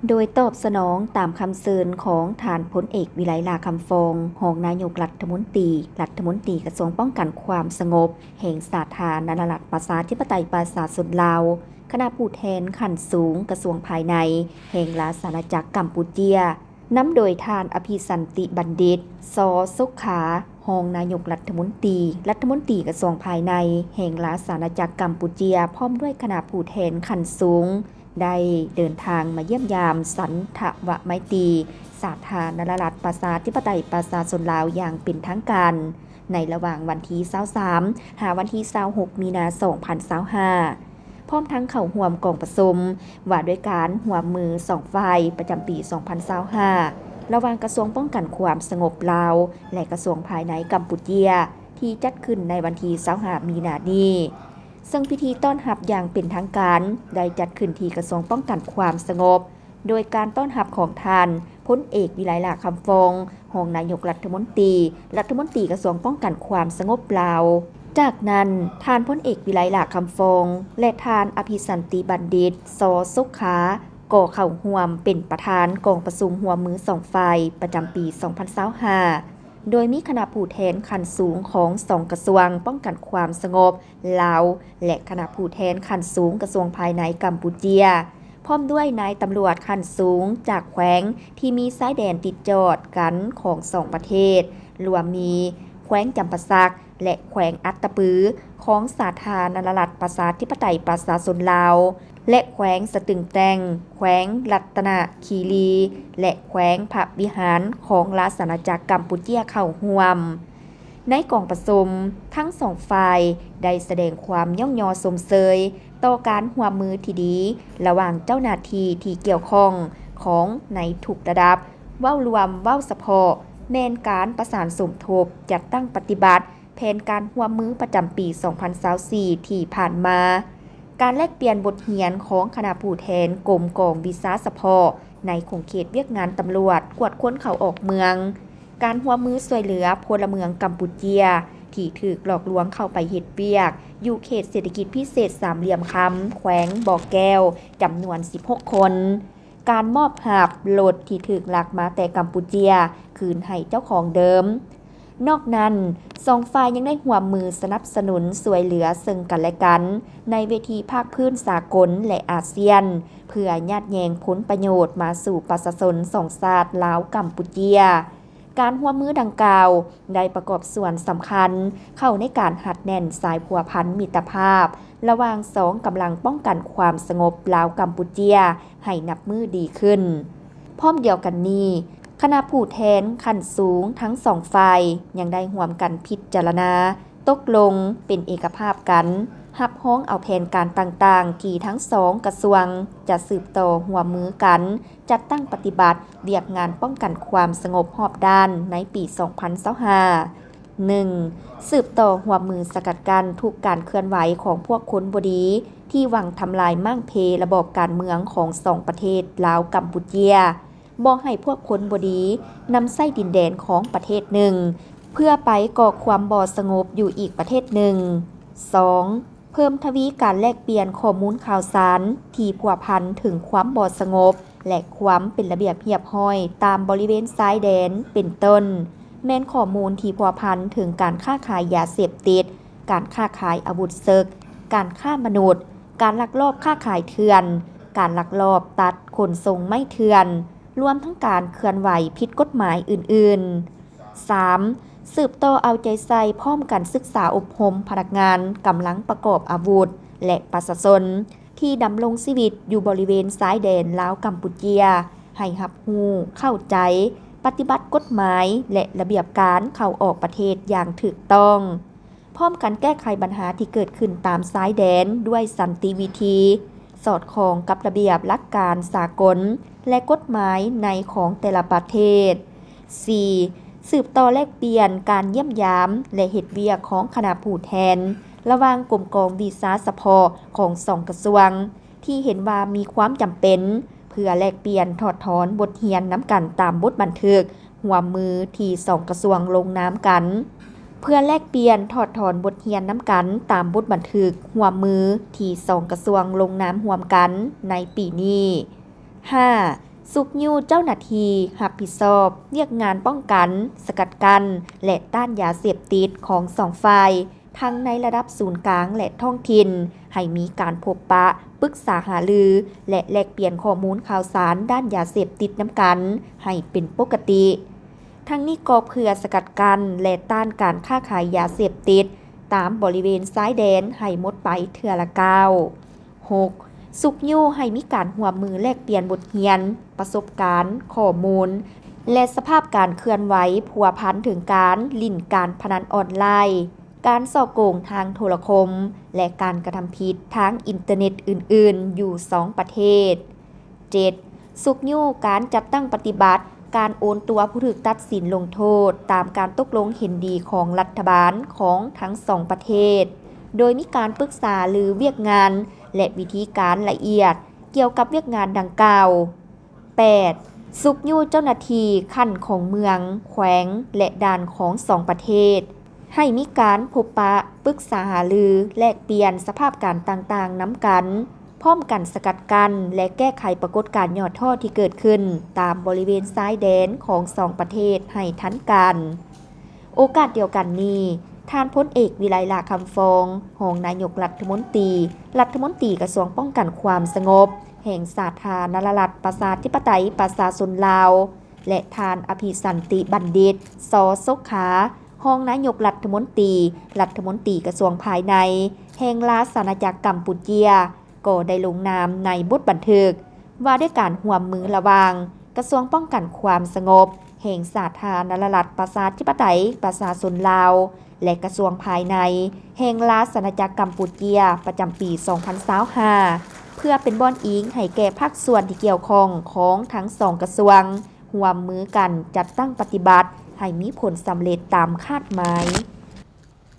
โดยตอบสนองตามคำเชิญของท่านพลเอกวิไลลาคำฟองรองนายกรัฐมนตรีกระทรวงป้องกันความสงบแห่งสาธารณรัฐประชาธิปไตยประชาชนลาวคณะผู้แทนขั้นสูงกระทรวงภายในแห่งราชอาณาจักรกัมพูเชียนำโดยท่านอภิสันติบัณฑิตสสุขารองนายกรัฐมนตรีกระทรวงภายในแห่งราชอาณาจักรกัมพูเชียพร้อมด้วยคณะผู้แทนขั้นสูงได้เดินทางมาเยี่ยมยามสันทวไมตรีสาธารณรัฐประชาธิปไตยประชาชนลาวอย่างเป็นทางการในระหว่างวันที่23หาวันที่26มีนาคม2025พร้อมทั้งเข้าร่วมกองประชุมว่าด้วยการร่วมมือ2ฝ่ายประจำปี2025ระหว่างกระทรวงป้องกันความสงบลาวและกระทรวงภายในกัมพูเชียที่จัดขึ้นในวันที่25มีนาคมนี้ซึ่งพิธีต้อนรับอย่างเป็นทางการได้จัดขึ้นที่กระทรวงป้องกันความสงบโดยการต้อนรับของท่านพลเอกวิไลลาคำฟองรองนายกรัฐมนตรีกระทรวงป้องกันความสงบลาวจากนั้นท่านพลเอกวิไลลาคำฟองและท่านอภิสันติบัณฑิตสสุขารก่อเข้าร่วมเป็นประธานกองประชุมหัวมือ2ฝ่ายประจำปี2025โดยมีคณะผู้แทนขั้นสูงของ2กระทรวงป้องกันความสงบลาวและคณะผู้แทนขั้นสูงกระทรวงภายในกัมพูเชียพร้อมด้วยนายตำรวจขั้นสูงจากแขวงที่มีชายแดนติดจอดกันของ2ประเทศรวมมีแขวงจำปาสักและแขวงอัตตปือของสาธารณรัฐประชาธิปไตยประชาชนลาวและแขวงสตึงแตงแขวงรัตนคีรีและแขวงพระวิหารของราชอาณาจักรกัมพูเชียเข้าร่วมในกองประชุมทั้งสองฝ่ายได้แสดงความย่องยอสมเสยต่อการร่วมมือที่ดีระหว่างเจ้าหน้าที่ที่เกี่ยวข้องของในทุกระดับเว้ารวมเว้าเฉพาะแม่นการประสานสมทบจัดตั้งปฏิบัติแผนการร่วมมือประจำปี2024ที่ผ่านมาการแลกเปลี่ยนบทเรียนของคณะผู้แทนกรมกองวิสาเฉพาะในขงเขตเวียกงานตำรวจกวดค้นเข้าออกเมืองการร่วมมือช่วยเหลือพลเมืองกัมพูเชียที่ถูกหลอกลวงเข้าไปเฮ็ดเวียกอยู่เขตเศรษฐกิจพิเศษสามเหลี่ยมคำแขวงบ่อแก้วจำนวน16คนการมอบหาบรถที่ถูกลักมาแต่กัมพูเชียคืนให้เจ้าของเดิมนอกนั้นสองฝ่ายยังได้ร่วมมือสนับสนุนช่วยเหลือซึ่งกันและกันในเวทีภาคพื้นสากลและอาเซียนเพื่อญาติแยงผลประโยชน์มาสู่ประชาชนสองชาติลาวกัมพูเชียการร่วมมือดังกล่าวได้ประกอบส่วนสำคัญเข้าในการหัดแน่นสายพัวพันมิตรภาพระหว่างสองกำลังป้องกันความสงบลาวกัมพูเชียให้นับมือดีขึ้นพร้อมเดียวกันนี้คณะผู้แทนขั้นสูงทั้งสองฝ่ายยังได้ร่วมกันพิจารณาตกลงเป็นเอกภาพกันรับฮ้องเอาแผนการต่างๆที่ทั้งสองกระทรวงจะสืบต่อร่วมมือกันจัดตั้งปฏิบัติเวียกงานป้องกันความสงบรอบด้านในปี2025 1. สืบต่อร่วมมือสกัดกั้นทุกการเคลื่อนไหวของพวกคนบ่ดีที่หวังทำลายมั่งเพระบบการเมืองของสองประเทศลาวกัมพูเชียบ่ให้พวกคนบ่ดีนำไส้ดินแดนของประเทศหนึ่งเพื่อไปก่อความบ่สงบอยู่อีกประเทศหนึ่ง 2. เพิ่มทวีการแลกเปลี่ยนข้อมูลข่าวสารที่พัวพันถึงความบ่สงบและความเป็นระเบียบเรียบร้อยตามบริเวณชายแดนเป็นต้นแม้นข้อมูลที่พัวพันถึงการค้าขายยาเสพติดการค้าขายอาวุธศึกการฆ่ามนุษย์การลักลอบค้าขายเถื่อนการลักลอบตัดขนส่งไม้เถื่อนรวมทั้งการเคลื่อนไหวผิดกฎหมายอื่นๆ 3. สืบต่อเอาใจใส่พร้อมกันศึกษาอบรมพนักงานกำลังประกอบอาวุธและประชาชนที่ดำรงชีวิตอยู่บริเวณชายแดนลาวกัมพูเชียให้รับรู้เข้าใจปฏิบัติกฎหมายและระเบียบการเข้าออกประเทศอย่างถูกต้องพร้อมกันแก้ไขปัญหาที่เกิดขึ้นตามชายแดนด้วยสันติวิธีสอดคล้องกับระเบียบหลักการสากลและกฎหมายในของแต่ละประเทศ 4. สืบต่อแลกเปลี่ยนการเยี่ยมยามและเฮ็ดเวียกของคณะผู้แทนระหว่างกรมกองวิสาเฉพาะของสองกระทรวงที่เห็นว่ามีความจำเป็นเพื่อแลกเปลี่ยนถอดถอนบทเรียนน้ำกันตามบทบันทึกร่วมมือที่สองกระทรวงลงนามกันเพื่อแลกเปลี่ยนถอดถอนบทเรียนน้ำกันตามบทบันทึกร่วมมือที่สองกระทรวงลงนามร่วมกันในปีนี้ 5. สุกยูเจ้าหน้าที่รับผิดชอบเรียกงานป้องกัน สกัดกั้นและต้านยาเสพติดของสองฝ่ายทั้งในระดับศูนย์กลางและท้องถิ่นให้มีการพบปะปรึกษาหารือและแลกเปลี่ยนข้อมูลข่าวสารด้านยาเสพติดน้ำกันให้เป็นปกติทั้งนี้ก็เพื่อสกัดกั้นและต้านการค้าขายยาเสพติดตามบริเวณซ้ายแดนให้หมดไปเทื่อละก้าว 6. สุกยูให้มีการร่วมมือแลกเปลี่ยนบทเรียน ประสบการณ์ ข้อมูล และสภาพการเคลื่อนไหวผัวพันถึงการลิ่นการพนันออนไลน์ การส่อโกงทางโทรคม และการกระทำผิดทางอินเทอร์เน็ตอื่นๆ อยู่ 2 ประเทศ 7. สุกยูการจัดตั้งปฏิบัติการโอนตัวผู้ถูกตัดสินลงโทษตามการตกลงเห็นดีของรัฐบาลของทั้งสองประเทศ โดยมีการปรึกษาหรือเวียกงานและวิธีการละเอียดเกี่ยวกับเวียกงานดังกล่าว 8. สุกยูเจ้าหน้าที่ขั้นของเมือง แขวง และด่านของสองประเทศ ให้มีการพบปะปรึกษาหารือแลกเปลี่ยนสภาพการต่างๆน้ำกันพร้อมกันสกัดกั้นและแก้ไขปรากฏการณ์ยอดท่อที่เกิดขึ้นตามบริเวณซ้ายแดนของสองประเทศให้ทันกันโอกาสเดียวกันนี้ท่านพลเอกวิไลลาคำฟองรองนายกรัฐมนตรีกระทรวงป้องกันความสงบแห่งสาธารณรัฐประชาธิปไตยประชาชนลาวและท่านอภิสันติบัณฑิตสสขารองนายกรัฐมนตรีกระทรวงภายในแห่งราชอาณาจักรกัมพูเชียก็ได้ลงนามในบทบันทึกว่าด้วยการร่วมมือระหว่างกระทรวงป้องกันความสงบแห่งสาธารณรัฐประชาธิปไตยประชาชนลาวและกระทรวงภายในแห่งราชอาณาจักรกัมพูเชียประจำปี 2025 เพื่อเป็นบ่อนอิงให้แก่ภาคส่วนที่เกี่ยวข้องของทั้งสองกระทรวงร่วมมือกันจัดตั้งปฏิบัติให้มีผลสำเร็จตามคาดหมาย